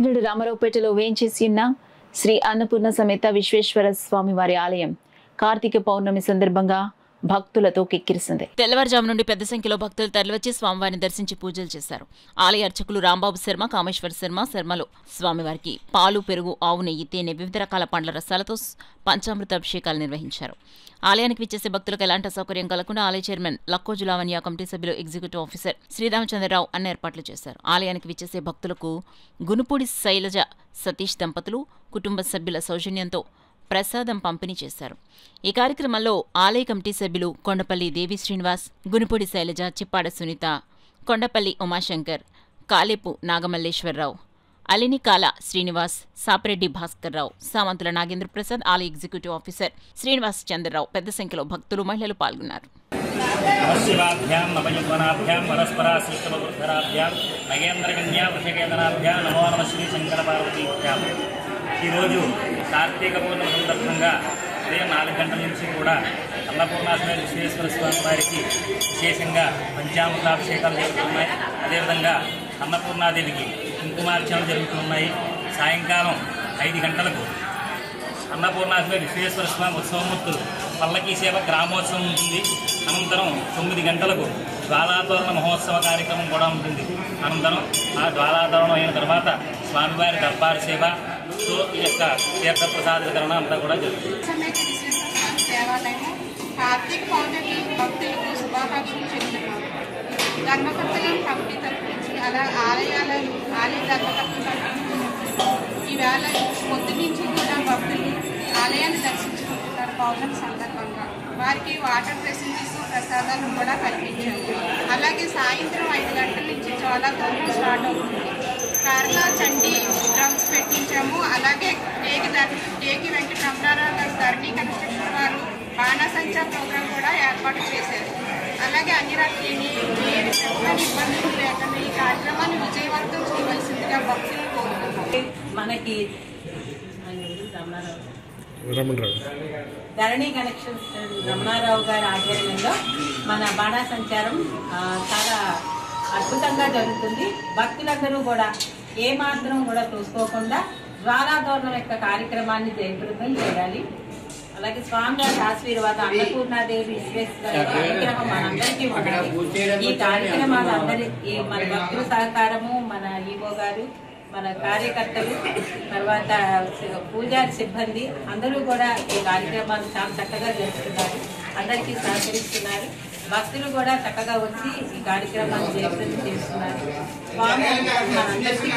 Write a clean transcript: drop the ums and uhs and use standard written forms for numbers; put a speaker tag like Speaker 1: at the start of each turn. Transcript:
Speaker 1: కాకినాడ రామారావుపేటలో వేంచేసి ఉన్న శ్రీ అన్నపూర్ణ సమేత విశ్వేశ్వర స్వామి వారి ఆలయం కార్తీక పౌర్ణమి సందర్భంగా భక్తులతో కిక్కిరిసింది. తెల్లవారుజాము నుండి పెద్ద సంఖ్యలో భక్తులు తరలివచ్చి స్వామివారిని దర్శించి పూజలు చేశారు. ఆలయ అర్చకులు రాంబాబు శర్మ, కామేశ్వర శర్మలో స్వామివారికి పాలు, పెరుగు, ఆవు నెయ్యి, తేనె, వివిధ రకాల పండ్ల రసాలతో పంచామృత అభిషేకాలు నిర్వహించారు. ఆలయానికి విచ్చేసే భక్తులకు ఎలాంటి అసౌకర్యం కలగకుండా ఆలయ చైర్మన్ లక్కోజు లావణ్య, కమిటీ సభ్యులు, ఎగ్జిక్యూటివ్ ఆఫీసర్ శ్రీరామచంద్రరావు అన్న ఏర్పాట్లు చేశారు. ఆలయానికి విచ్చేసే భక్తులకు గునుపూడి శైలజ సతీష్ దంపతులు కుటుంబ సభ్యుల సౌజన్యంతో ప్రసాదం పంపిణీ చేశారు. ఈ కార్యక్రమంలో ఆలయ కమిటీ సభ్యులు కొండపల్లి దేవి శ్రీనివాస్, గునుపూడి శైలజ, చిప్పాడ సునీత, కొండపల్లి ఉమాశంకర్, కాలేపు నాగమల్లేశ్వరరావు, అలినికాల శ్రీనివాస్, సాపిరెడ్డి భాస్కర్రావు, సామంతుల నాగేంద్ర ప్రసాద్, ఆలయ ఎగ్జిక్యూటివ్ ఆఫీసర్ శ్రీనివాస్ చంద్రరావు పెద్ద సంఖ్యలో భక్తులు, మహిళలు పాల్గొన్నారు.
Speaker 2: ఈరోజు కార్తీక పౌర్ణమి సందర్భంగా ఉదయం 4 గంటల నుంచి కూడా అన్నపూర్ణాశ్వర విశ్వేశ్వర స్వామి వారికి విశేషంగా పంచామృతాభిషేకాలు జరుగుతున్నాయి. అదేవిధంగా అన్నపూర్ణాదేవికి కుంకుమార్చనలు జరుగుతున్నాయి. సాయంకాలం 5 గంటలకు అన్నపూర్ణాశ్వర విశ్వేశ్వర స్వామి ఉత్సవమూర్తులు పల్లకీ సేవ గ్రామోత్సవం ఉంటుంది. అనంతరం 9 గంటలకు జ్వాలాతోరణ మహోత్సవ కార్యక్రమం కూడా ఉంటుంది. అనంతరం ఆ జ్వాలాతోరణం అయిన తర్వాత స్వామివారి దర్బారు సేవ, సో ఈ యొక్క తీర్థప్రసాద వితరణ అంతా కూడా జరుగుతుంది.
Speaker 3: కార్తీక పౌర్ణమి భక్తులకు శుభాకాంక్షలు చెందుతున్నాము. ధర్మకర్తలను కమిటీ తరఫు నుంచి ఆలయ ధర్మకర్తల ఈవేళ పొద్దు నుంచి కూడా భక్తులు ఆలయాన్ని దర్శించుకుంటున్నారు. పౌర్ణమి సందర్భంగా వారికి వాటర్ ఫెసిలిటీస్, ప్రసాదాలు కూడా కల్పించాము. అలాగే సాయంత్రం 5 గంటల నుంచి చాలా దూరం స్టార్ట్ అవుతుంది. కారణ చండీ డ్రమ్స్ పెట్టించాము. అలాగే కేకి వెంకట రమణారావు గారు ధరణి కన్స్ట్రక్షన్ వారు బాణాసంచా ప్రోగ్రాం కూడా ఏర్పాటు చేశారు. అలాగే అన్ని రకాల ఇబ్బందులు లేకుండా ఈ కార్యక్రమాన్ని విజయవంతం చేయవలసిందిగా భక్తులు కోరుకుంటున్నాం.
Speaker 4: మనకి ధరణి కనెక్షన్స్ రమణారావు గారి ఆధ్వర్యంలో మన బాణాసంచారం చాలా అద్భుతంగా జరుగుతుంది. భక్తులందరూ కూడా ఏమాత్రం కూడా చూసుకోకుండా జ్వాలాతోరణం యొక్క కార్యక్రమాన్ని జయప్రదం చేయాలి. అలాగే స్వామివారి ఆశీర్వాదం, అన్నపూర్ణాదేవి విశ్వేశ్వర కార్యక్రమం మనందరికీ ఉండాలి. ఈ కార్యక్రమాలు అందరి మన భక్తుల సహకారము, మన ఈవో గారు, మన కార్యకర్తలు, తర్వాత పూజారి సిబ్బంది అందరూ కూడా ఈ కార్యక్రమాలు చాలా చక్కగా జరుపుతున్నారు. అందరికీ సహకరిస్తున్నారు. భక్తులు కూడా చక్కగా వచ్చి ఈ కార్యక్రమాన్ని జయప్రదం చేస్తున్నారు. స్వామి మనందరికీ